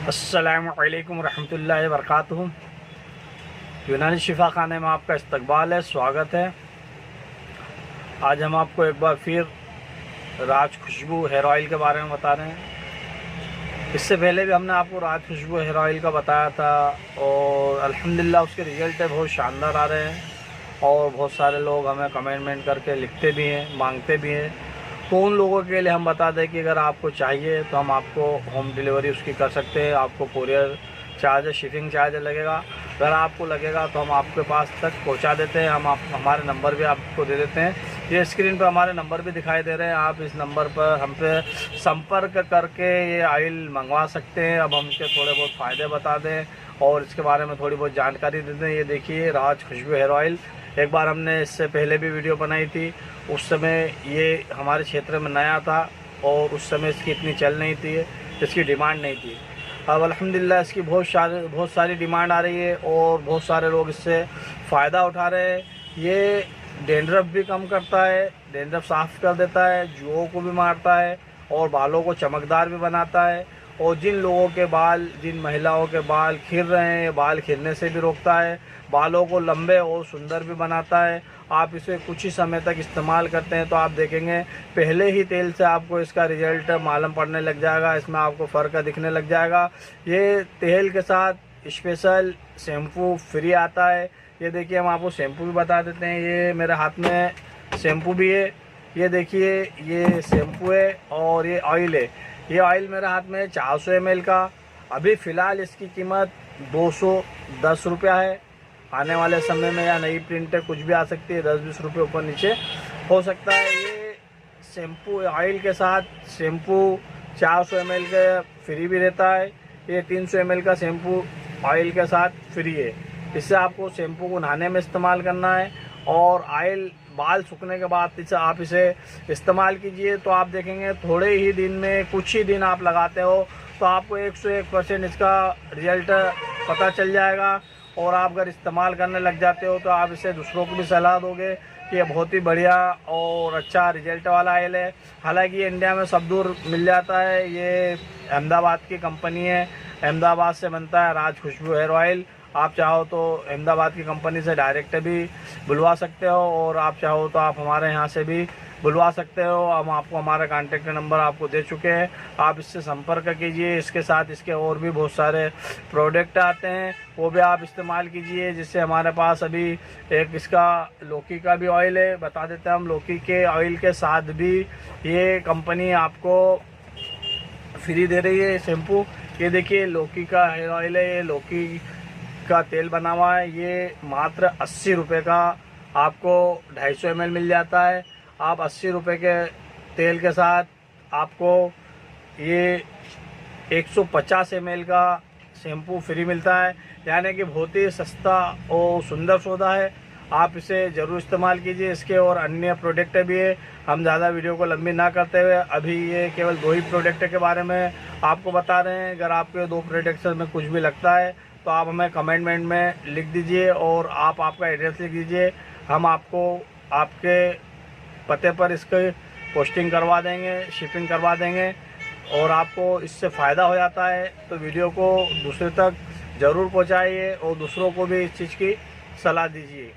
अस्सलामुअलैकुम रहमतुल्लाहि वबरकातुहू। यूनानी शिफा खाने में आपका इस्तकबाल है, स्वागत है। आज हम आपको एक बार फिर राज खुशबू हेयर ऑयल के बारे में बता रहे हैं। इससे पहले भी हमने आपको राज खुशबू हेयर ऑयल का बताया था और अल्हम्दुलिल्लाह उसके रिज़ल्ट है बहुत शानदार आ रहे हैं और बहुत सारे लोग हमें कमेंट करके लिखते भी हैं, मांगते भी हैं। तो उन लोगों के लिए हम बता दें कि अगर आपको चाहिए तो हम आपको होम डिलीवरी उसकी कर सकते हैं। आपको कोरियर चार्ज, शिपिंग चार्ज लगेगा। अगर आपको लगेगा तो हम आपके पास तक पहुंचा देते हैं। हमारे नंबर भी आपको दे देते हैं। ये स्क्रीन पर हमारे नंबर भी दिखाई दे रहे हैं। आप इस नंबर पर हम पे संपर्क करके ये ऑयल मंगवा सकते हैं। अब हम इसके थोड़े बहुत फ़ायदे बता दें और इसके बारे में थोड़ी बहुत जानकारी दे दें। ये देखिए राज खुशबू हेयर ऑयल, एक बार हमने इससे पहले भी वीडियो बनाई थी। उस समय ये हमारे क्षेत्र में नया था और उस समय इसकी इतनी चल नहीं थी, इसकी डिमांड नहीं थी। अब अल्हम्दुलिल्लाह इसकी बहुत सारी डिमांड आ रही है और बहुत सारे लोग इससे फ़ायदा उठा रहे हैं। ये डैंड्रफ भी कम करता है, डैंड्रफ साफ़ कर देता है, जुओं को भी मारता है और बालों को चमकदार भी बनाता है। और जिन लोगों के बाल, जिन महिलाओं के बाल खिल रहे हैं, बाल खिलने से भी रोकता है, बालों को लंबे और सुंदर भी बनाता है। आप इसे कुछ ही समय तक इस्तेमाल करते हैं तो आप देखेंगे पहले ही तेल से आपको इसका रिज़ल्ट मालूम पड़ने लग जाएगा, इसमें आपको फ़र्क दिखने लग जाएगा। ये तेल के साथ स्पेशल शैम्पू फ्री आता है। ये देखिए हम आपको शैम्पू भी बता देते हैं। ये मेरे हाथ में शैम्पू भी है, ये देखिए ये शैम्पू है और ये ऑयल है। ये ऑयल मेरे हाथ में 400 ml का। अभी फ़िलहाल इसकी कीमत 210 रुपया है। आने वाले समय में या नई प्रिंट कुछ भी आ सकती है, 10-20 रुपये ऊपर नीचे हो सकता है। ये शैम्पू ऑयल के साथ शैम्पू 400 ml का फ्री भी रहता है। ये 300 ml का शैम्पू ऑयल के साथ फ्री है। इससे आपको शैम्पू को नहाने में इस्तेमाल करना है और ऑयल बाल सूखने के बाद आप इसे इस्तेमाल कीजिए तो आप देखेंगे थोड़े ही दिन में, कुछ ही दिन आप लगाते हो तो आपको 101% इसका रिज़ल्ट पता चल जाएगा। और आप अगर इस्तेमाल करने लग जाते हो तो आप इसे दूसरों को भी सलाह दोगे कि ये बहुत ही बढ़िया और अच्छा रिज़ल्ट वाला ऑयल है। हालांकि ये इंडिया में सब दूर मिल जाता है। ये अहमदाबाद की कंपनी है, अहमदाबाद से बनता है राज खुशबू हेयर ऑयल। आप चाहो तो अहमदाबाद की कंपनी से डायरेक्ट भी बुलवा सकते हो और आप चाहो तो आप हमारे यहाँ से भी बुलवा सकते हो। हम आपको हमारा कॉन्टेक्ट नंबर आपको दे चुके हैं, आप इससे संपर्क कीजिए। इसके साथ इसके और भी बहुत सारे प्रोडक्ट आते हैं, वो भी आप इस्तेमाल कीजिए। जिससे हमारे पास अभी एक इसका लौकी का भी ऑयल है, बता देते हैं हम। लौकी के ऑयल के साथ भी ये कंपनी आपको फ्री दे रही है शैम्पू। ये देखिए लौकी का हेयर ऑयल है, ये लौकी का तेल बना हुआ है। ये मात्र 80 रुपये का आपको 250 ml मिल जाता है। आप 80 रुपये के तेल के साथ आपको ये 150 ml का शैम्पू फ्री मिलता है। यानी कि बहुत ही सस्ता और सुंदर सौदा है। आप इसे ज़रूर इस्तेमाल कीजिए। इसके और अन्य प्रोडक्ट भी है, हम ज़्यादा वीडियो को लंबी ना करते हुए अभी ये केवल 2 ही प्रोडक्ट के बारे में आपको बता रहे हैं। अगर आपके 2 प्रोडक्ट में कुछ भी लगता है तो आप हमें कमेंट में लिख दीजिए और आप आपका एड्रेस लिख दीजिए। हम आपको आपके पते पर इसकी पोस्टिंग करवा देंगे, शिपिंग करवा देंगे। और आपको इससे फ़ायदा हो जाता है तो वीडियो को दूसरे तक ज़रूर पहुंचाइए और दूसरों को भी इस चीज़ की सलाह दीजिए।